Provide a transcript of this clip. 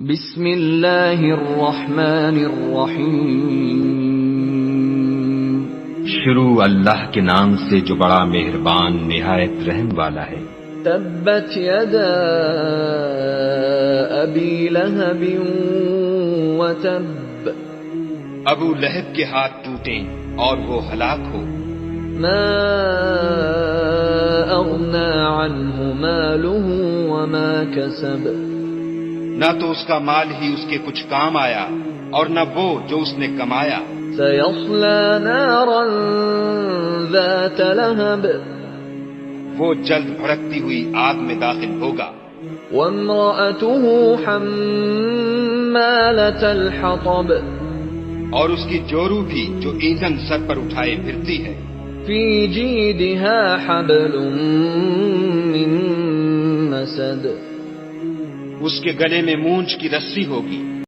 بسم اللہ الرحمن الرحیم۔ شروع اللہ کے نام سے جو بڑا مہربان نہایت رحم والا ہے۔ تبت یدا ابی لہب وتب۔ ابو لہب کے ہاتھ ٹوٹیں اور وہ ہلاک ہو۔ ما اغنى عنہ مالہ وما کسب۔ نہ تو اس کا مال ہی اس کے کچھ کام آیا اور نہ وہ جو اس نے کمایا۔ سیصلی نارا ذات لہب۔ وہ جلد بھڑکتی ہوئی آگ میں داخل ہوگا۔ وامرأته حمالة الحطب۔ اور اس کی جورو بھی جو ایندھن سر پر اٹھائے پھرتی ہے۔ فی جیدها حبل من مسد۔ اس کے گلے میں مونچھ کی رسی ہوگی۔